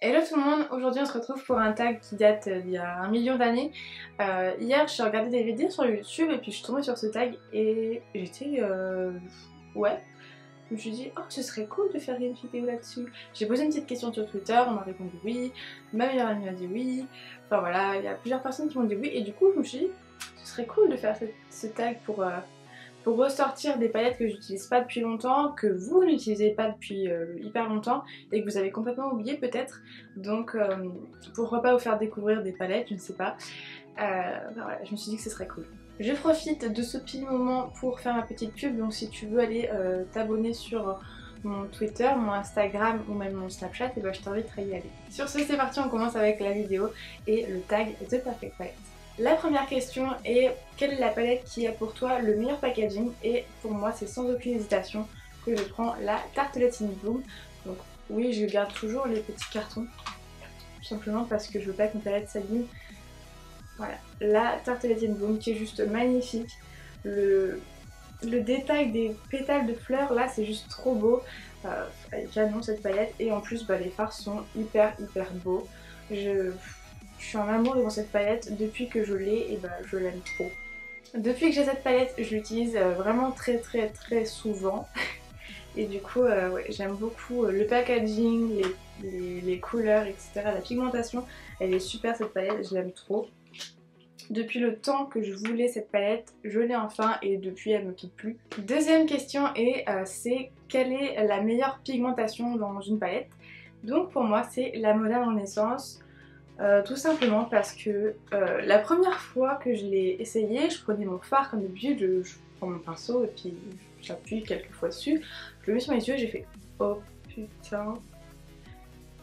Hello tout le monde, aujourd'hui on se retrouve pour un tag qui date d'il y a 1 million d'années. Hier j'ai regardé des vidéos sur YouTube et puis je suis tombée sur ce tag et j'étais... ouais. Je me suis dit, oh ce serait cool de faire une vidéo là-dessus. J'ai posé une petite question sur Twitter, on m'a répondu oui, ma meilleure amie m'a dit oui. Enfin voilà, il y a plusieurs personnes qui m'ont dit oui et du coup je me suis dit, ce serait cool de faire ce tag pour ressortir des palettes que j'utilise pas depuis longtemps, que vous n'utilisez pas depuis hyper longtemps et que vous avez complètement oublié peut-être. Donc pourquoi pas vous faire découvrir des palettes, je ne sais pas. Voilà, je me suis dit que ce serait cool. Je profite de ce petit moment pour faire ma petite pub, donc si tu veux aller t'abonner sur mon Twitter, mon Instagram ou même mon Snapchat, et ben je t'invite à y aller. Sur ce c'est parti, on commence avec la vidéo et le tag de Perfect Palette. La première question est quelle est la palette qui a pour toi le meilleur packaging, et pour moi c'est sans aucune hésitation que je prends la Tartelette in Bloom. Donc oui, je garde toujours les petits cartons tout simplement parce que je veux pas que mes palettes s'abîment. Voilà, la Tartelette in Bloom qui est juste magnifique. Le détail des pétales de fleurs là c'est juste trop beau. Elle est canon cette palette et en plus les fards sont hyper beaux. Je suis en amour devant cette palette depuis que je l'ai et je l'aime trop. Depuis que j'ai cette palette, je l'utilise vraiment très souvent. Et du coup, ouais, j'aime beaucoup le packaging, les couleurs, etc. La pigmentation, elle est super cette palette, je l'aime trop. Depuis le temps que je voulais cette palette, je l'ai enfin et depuis elle me quitte plus. Deuxième question c'est quelle est la meilleure pigmentation dans une palette? Donc pour moi c'est la Moderne Renaissance. Tout simplement parce que la première fois que je l'ai essayé, je prenais mon fard comme d'habitude, je prends mon pinceau et puis j'appuie quelques fois dessus, je le mets sur mes yeux et j'ai fait oh putain.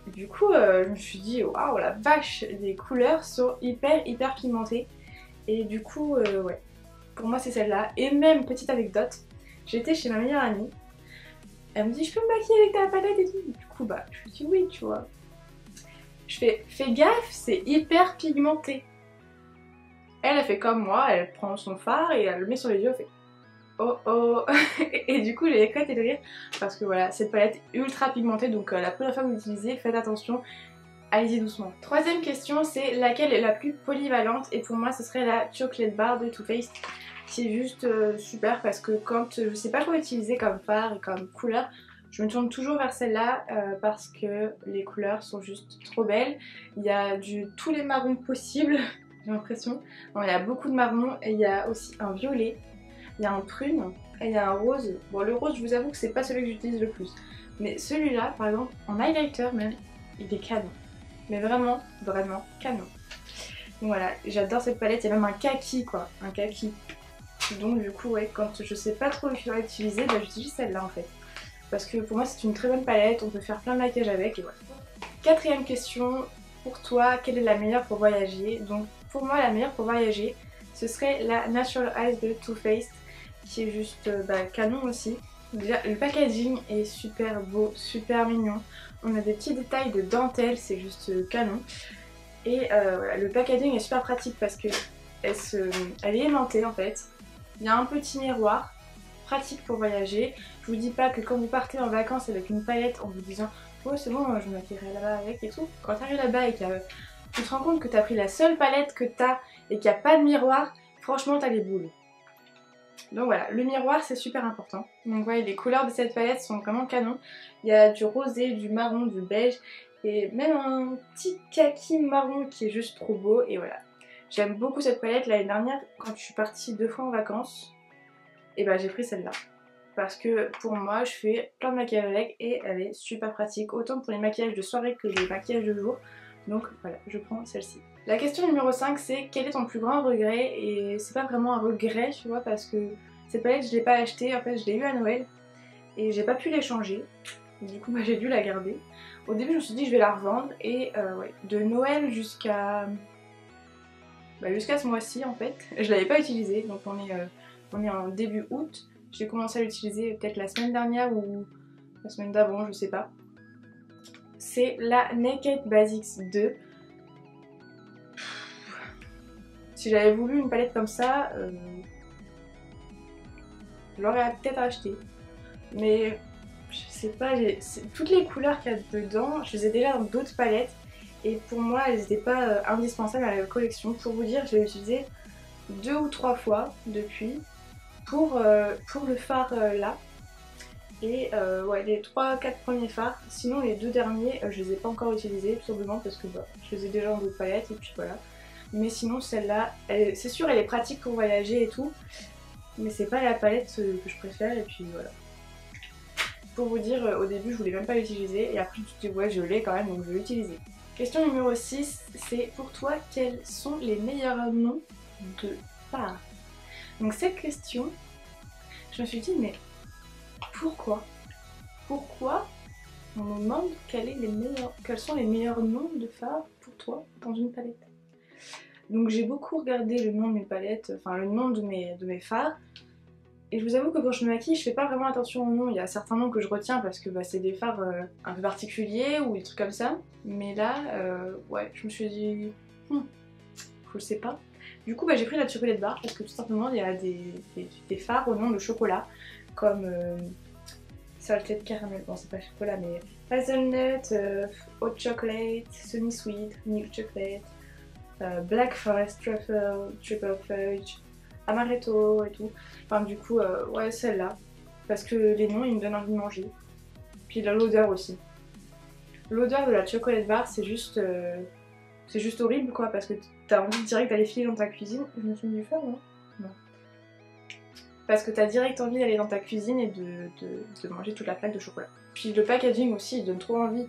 Du coup je me suis dit waouh la vache, les couleurs sont hyper pigmentées et du coup ouais, pour moi c'est celle-là. Et même petite anecdote, j'étais chez ma meilleure amie, elle me dit je peux me maquiller avec ta palette et tout, du coup je lui dis oui tu vois. Je fais gaffe, c'est hyper pigmenté. Elle a fait comme moi, elle prend son fard et elle le met sur les yeux, elle fait oh oh. Et du coup j'ai éclaté de rire parce que voilà, cette palette est ultra pigmentée, donc la première fois que vous l'utilisez, faites attention, allez-y doucement. Troisième question, c'est laquelle est la plus polyvalente, et pour moi ce serait la Chocolate Bar de Too Faced, qui est juste super parce que quand je sais pas quoi utiliser comme fard et comme couleur, je me tourne toujours vers celle-là parce que les couleurs sont juste trop belles. Il y a tous les marrons possibles, j'ai l'impression. Il y a beaucoup de marrons et il y a aussi un violet, il y a un prune et il y a un rose. Bon le rose je vous avoue que c'est pas celui que j'utilise le plus. Mais celui-là par exemple, en highlighter même, il est canon. Mais vraiment canon. Donc voilà, j'adore cette palette, il y a même un kaki quoi, un kaki. Donc du coup ouais, quand je sais pas trop l'utiliser, j'utilise celle-là en fait. Parce que pour moi c'est une très bonne palette, on peut faire plein de maquillage avec et voilà. Quatrième question, pour toi, quelle est la meilleure pour voyager? Donc pour moi la meilleure pour voyager, ce serait la Natural Eyes de Too Faced, qui est juste canon aussi. Déjà le packaging est super beau, super mignon. On a des petits détails de dentelle, c'est juste canon. Et voilà, le packaging est super pratique parce que elle est aimantée en fait. Il y a un petit miroir, pratique pour voyager. Je vous dis pas que quand vous partez en vacances avec une palette en vous disant oh c'est bon je me maquillerai là-bas avec et tout. Quand tu arrives là-bas et que tu te rends compte que tu as pris la seule palette que tu as et qu'il n'y a pas de miroir, franchement t'as les boules. Donc voilà, le miroir c'est super important. Donc voilà, les couleurs de cette palette sont vraiment canon. Il y a du rosé, du marron, du beige et même un petit kaki marron qui est juste trop beau et voilà. J'aime beaucoup cette palette. L'année dernière quand je suis partie 2 fois en vacances, et j'ai pris celle-là. Parce que pour moi je fais plein de maquillage avec et elle est super pratique, autant pour les maquillages de soirée que les maquillages de jour. Donc voilà, je prends celle-ci. La question numéro 5 c'est quel est ton plus grand regret? Et c'est pas vraiment un regret tu vois, parce que cette palette je l'ai pas achetée, en fait je l'ai eu à Noël et j'ai pas pu l'échanger. Du coup j'ai dû la garder. Au début je me suis dit je vais la revendre et ouais, de Noël jusqu'à ce mois-ci en fait, je l'avais pas utilisée. Donc on est en début août. J'ai commencé à l'utiliser peut-être la semaine dernière ou la semaine d'avant, je sais pas. C'est la Naked Basics 2. Si j'avais voulu une palette comme ça, je l'aurais peut-être acheté. Mais sais pas, toutes les couleurs qu'il y a dedans, je les ai déjà dans d'autres palettes. Et pour moi, elles n'étaient pas indispensables à la collection. Pour vous dire, je l'ai utilisé 2 ou 3 fois depuis pour le fard là. Et ouais, les 3-4 premiers fards. Sinon, les 2 derniers, je les ai pas encore utilisés, tout simplement parce que bah, je les ai déjà dans d'autres palettes et puis voilà. Mais sinon, celle-là, c'est sûr, elle est pratique pour voyager et tout. Mais c'est pas la palette que je préfère et puis voilà. Pour vous dire, au début, je voulais même pas l'utiliser et après, je me suis dit, ouais, je l'ai quand même, donc je vais l'utiliser. Question numéro 6, c'est pour toi, quels sont les meilleurs noms de fards? Donc cette question, je me suis dit, mais pourquoi on me demande quels sont les meilleurs noms de fards pour toi dans une palette? Donc j'ai beaucoup regardé le nom de mes palettes, enfin le nom de mes fards. Et je vous avoue que quand je me maquille, je fais pas vraiment attention aux noms. Il y a certains noms que je retiens parce que bah, c'est des fards un peu particuliers ou des trucs comme ça. Mais là, ouais, je me suis dit, je sais pas. Du coup, bah, j'ai pris la chocolate bar parce que tout simplement, il y a des fards au nom de chocolat. Comme Salted Caramel, bon c'est pas chocolat mais Hazelnut, Hot Chocolate, Sunny Sweet, Milk Chocolate, Black Forest Truffle, Triple Fudge, Amaretto et tout. Enfin du coup, ouais celle-là. Parce que les noms ils me donnent envie de manger. Puis l'odeur aussi. L'odeur de la chocolate bar c'est juste horrible quoi parce que t'as envie direct d'aller filer dans ta cuisine. Je me suis mis du feu non? Non. Parce que t'as direct envie d'aller dans ta cuisine et de manger toute la plaque de chocolat. Puis le packaging aussi, il donne trop envie.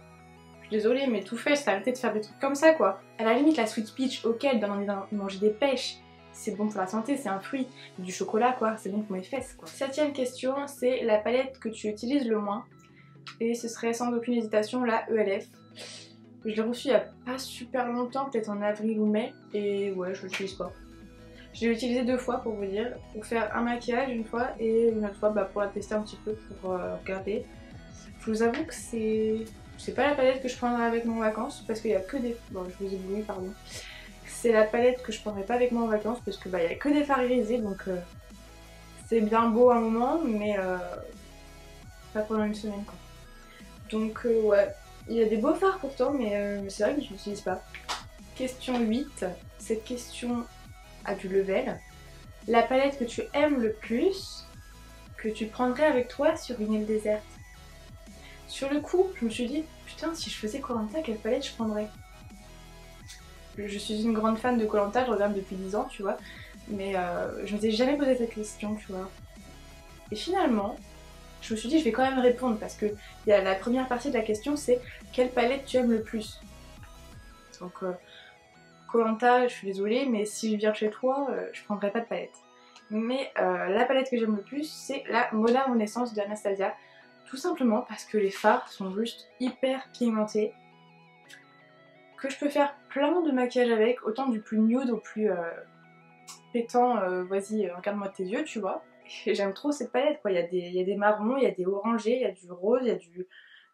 Je suis désolée, mais tout fait, c'est arrêter de faire des trucs comme ça quoi. À la limite, la sweet peach, ok, elle donne envie de manger des pêches. C'est bon pour la santé, c'est un fruit. Du chocolat quoi, c'est bon pour mes fesses quoi. 7ème question, c'est la palette que tu utilises le moins. Et ce serait sans aucune hésitation la ELF. Je l'ai reçue il y a pas super longtemps, peut-être en avril ou mai. Et ouais, je l'utilise pas. Je l'ai utilisé 2 fois pour vous dire, pour faire un maquillage une fois et une autre fois bah, pour la tester un petit peu, pour regarder. Je vous avoue que c'est pas la palette que je prendrai avec moi en vacances parce qu'il y a que des... Bon, je vous ai oublié, pardon. C'est la palette que je prendrai pas avec moi en vacances parce que bah, il y a que des fards irisés donc c'est bien beau un moment mais pas pendant une semaine quoi. Donc ouais, il y a des beaux fards pourtant mais c'est vrai que je l'utilise pas. Question 8, cette question à du level. La palette que tu aimes le plus, que tu prendrais avec toi sur une île déserte. Sur le coup, je me suis dit, putain, si je faisais Koh-Lanta, quelle palette je prendrais? Je suis une grande fan de Koh-Lanta, je regarde depuis 10 ans, tu vois, mais je m'étais jamais posé cette question, tu vois. Et finalement, je me suis dit, je vais quand même répondre parce que la première partie de la question, c'est quelle palette tu aimes le plus? Donc, Koh-Lanta, je suis désolée, mais si je viens chez toi, je prendrai pas de palette. Mais la palette que j'aime le plus, c'est la Mona Renaissance d'Anastasia. Tout simplement parce que les fards sont juste hyper pigmentés. Que je peux faire plein de maquillage avec, autant du plus nude au plus pétant, vas-y, regarde-moi tes yeux, tu vois. Et j'aime trop cette palette, quoi. Il y a des marrons, il y a des orangés, il y a du rose, il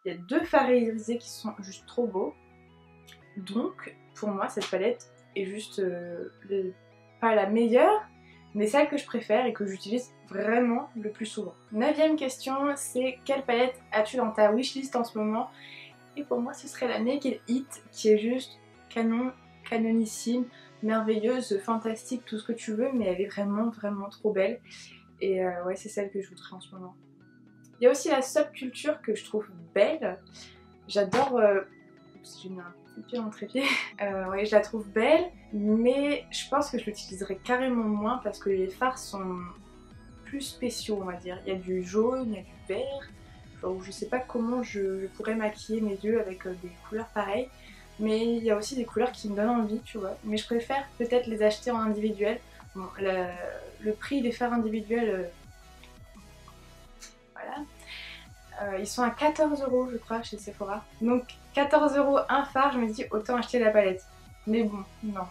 y a 2 fards irisés qui sont juste trop beaux. Donc, pour moi, cette palette est juste pas la meilleure, mais celle que je préfère et que j'utilise vraiment le plus souvent. 9ème question, c'est quelle palette as-tu dans ta wishlist en ce moment? Et pour moi, ce serait la Naked Heat, qui est juste canon, canonissime, merveilleuse, fantastique, tout ce que tu veux, mais elle est vraiment, vraiment trop belle. Et ouais, c'est celle que je voudrais en ce moment. Il y a aussi la Subculture que je trouve belle. J'adore... j'ai mis un pied en trépied. Ouais, je la trouve belle, mais je pense que je l'utiliserai carrément moins parce que les fards sont plus spéciaux, on va dire. Il y a du jaune, il y a du vert. Enfin, je sais pas comment je pourrais maquiller mes yeux avec des couleurs pareilles, mais il y a aussi des couleurs qui me donnent envie, tu vois. Mais je préfère peut-être les acheter en individuel. Bon, le prix des fards individuels, voilà. Ils sont à 14 € je crois chez Sephora. Donc 14 € un fard, je me dis autant acheter la palette. Mais bon, non.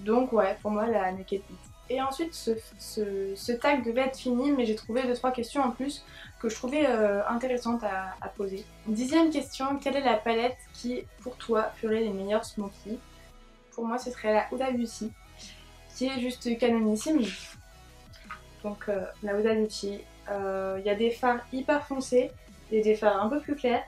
Donc ouais, pour moi la Naked Heat. Et ensuite ce tag devait être fini, mais j'ai trouvé 2-3 questions en plus que je trouvais intéressantes à poser. 10ème question, quelle est la palette qui pour toi ferait les meilleurs smokies? Pour moi ce serait la Huda Beauty, qui est juste canonissime. Donc la Huda Beauty, il y a des fards hyper foncés, Il y a des fards un peu plus clairs.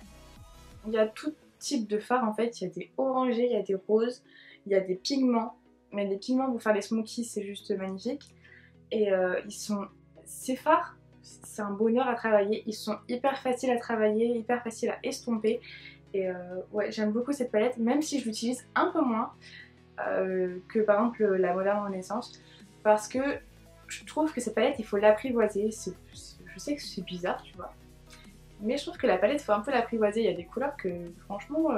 Il y a tout type de fards en fait. Il y a des orangés, il y a des roses, il y a des pigments. Mais les pigments pour faire les smokies, c'est juste magnifique. Et ces fards, c'est un bonheur à travailler. Ils sont hyper faciles à travailler, hyper faciles à estomper. Et ouais, j'aime beaucoup cette palette, même si je l'utilise un peu moins que par exemple la Moderne Renaissance. Parce que je trouve que cette palette, il faut l'apprivoiser. Je sais que c'est bizarre, tu vois. Mais je trouve que la palette, il faut un peu l'apprivoiser. Il y a des couleurs que, franchement,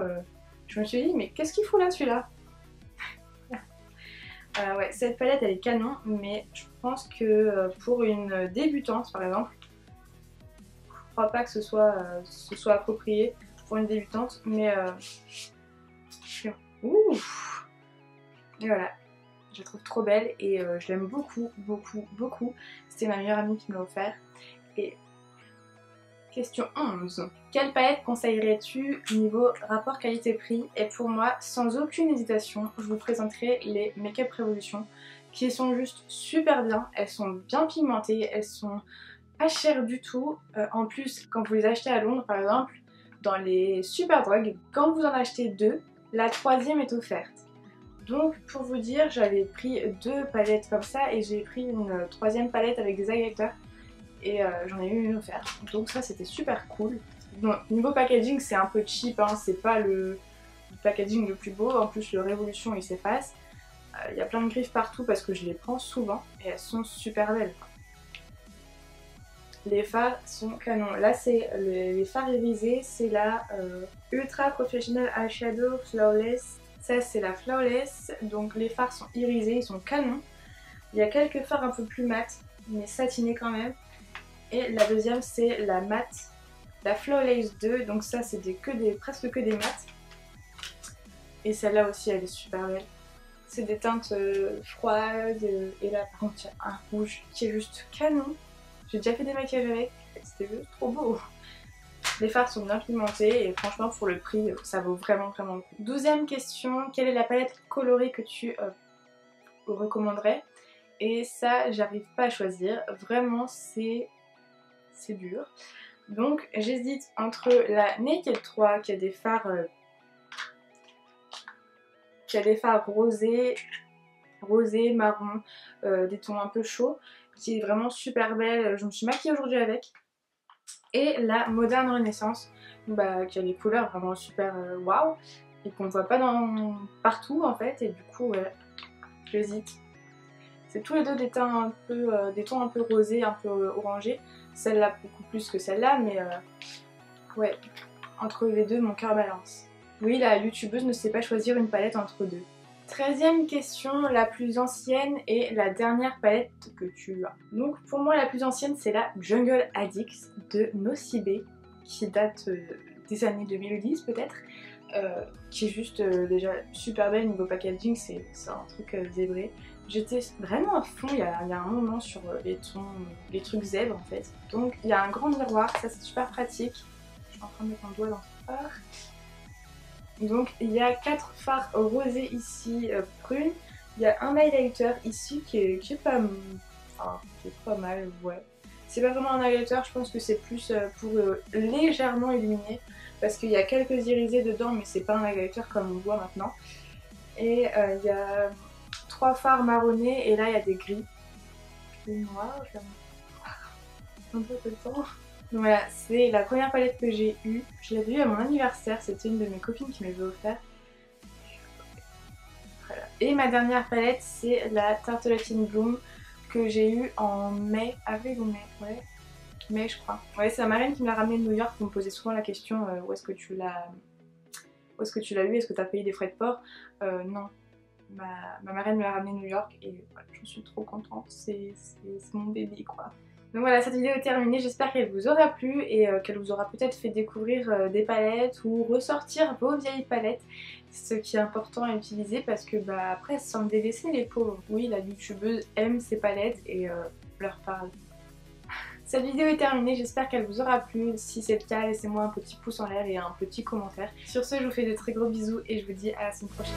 je me suis dit, mais qu'est-ce qu'il fout là, celui-là? Ouais, cette palette, elle est canon, mais je pense que pour une débutante, par exemple, je crois pas que ce soit approprié pour une débutante, mais... Ouh! Et voilà. Je la trouve trop belle et je l'aime beaucoup, beaucoup, beaucoup. C'était ma meilleure amie qui me l'a offert. Et question 11. Quelle palette conseillerais-tu niveau rapport qualité-prix? Et pour moi, sans aucune hésitation, je vous présenterai les Make Up Revolution qui sont juste super bien. Elles sont bien pigmentées, elles sont pas chères du tout. En plus, quand vous les achetez à Londres par exemple, dans les Superdrug, quand vous en achetez 2, la 3e est offerte. Donc pour vous dire, j'avais pris 2 palettes comme ça et j'ai pris une 3e palette avec des highlighters et j'en ai eu une offerte. Donc ça c'était super cool. Bon, niveau packaging c'est un peu cheap, hein, c'est pas le packaging le plus beau, en plus le Révolution il s'efface. Il y a plein de griffes partout parce que je les prends souvent et elles sont super belles. Les fards sont canons. Là c'est les fards irisés, c'est la Ultra Professional Eyeshadow Flawless. Ça c'est la Flawless, donc les fards sont irisés, ils sont canons. Il y a quelques fards un peu plus mat, mais satinés quand même. Et la deuxième c'est la matte, la Flawless 2, donc ça c'est presque que des mattes. Et celle-là aussi elle est super belle. C'est des teintes froides, et là par contre il y a un rouge qui est juste canon. J'ai déjà fait des maquillages avec, c'était juste trop beau. Les fards sont bien pigmentés et franchement pour le prix ça vaut vraiment vraiment le coup. 12e question, quelle est la palette colorée que tu recommanderais? Et ça j'arrive pas à choisir, vraiment c'est dur. Donc j'hésite entre la Naked 3 qui a des fards rosés, marron, des tons un peu chauds, qui est vraiment super belle, je me suis maquillée aujourd'hui avec. Et la Moderne Renaissance, qui a des couleurs vraiment super waouh, et qu'on ne voit pas partout en fait, et du coup ouais, j'hésite. C'est tous les deux des tons un peu rosés, un peu orangés, celle-là beaucoup plus que celle-là, mais ouais, entre les deux mon cœur balance. Oui, la youtubeuse ne sait pas choisir une palette entre deux. 13e question, la plus ancienne et la dernière palette que tu as. Donc pour moi la plus ancienne c'est la Jungle Addicts de Nocibé qui date des années 2010 peut-être, qui est juste déjà super belle niveau packaging, c'est un truc zébré. J'étais vraiment à fond il y a un moment sur les trucs zèbres en fait. Donc il y a un grand miroir, ça c'est super pratique. Je suis en train de mettre un doigt dans ce phare. Donc il y a 4 fards rosés ici, prunes. Il y a un highlighter ici qui est pas mal, ouais. C'est pas vraiment un highlighter, je pense que c'est plus pour légèrement illuminer. Parce qu'il y a quelques irisés dedans, mais c'est pas un highlighter comme on voit maintenant. Et il y a 3 fards marronnés et là il y a des gris. Gris noir, je vais un peu le temps. Donc voilà, c'est la première palette que j'ai eue. Je l'avais eue à mon anniversaire, c'était une de mes copines qui m'avait offert. Voilà. Et ma dernière palette, c'est la Tartelette in Bloom que j'ai eue en mai, avril ou mai, ouais. Mai je crois. Ouais, c'est ma marraine qui me l'a ramenée de New York, qui me posait souvent la question où est-ce que tu l'as eu, est-ce que tu as payé des frais de port? Non. Ma marraine me l'a ramenée de New York et voilà, j'en suis trop contente, c'est mon bébé quoi. Donc voilà, cette vidéo est terminée, j'espère qu'elle vous aura plu et qu'elle vous aura peut-être fait découvrir des palettes ou ressortir vos vieilles palettes, ce qui est important à utiliser parce que après elles se sentent délaissées les pauvres. Oui, la youtubeuse aime ses palettes et leur parle. Cette vidéo est terminée, j'espère qu'elle vous aura plu. Si c'est le cas, laissez-moi un petit pouce en l'air et un petit commentaire. Sur ce, je vous fais de très gros bisous et je vous dis à la semaine prochaine.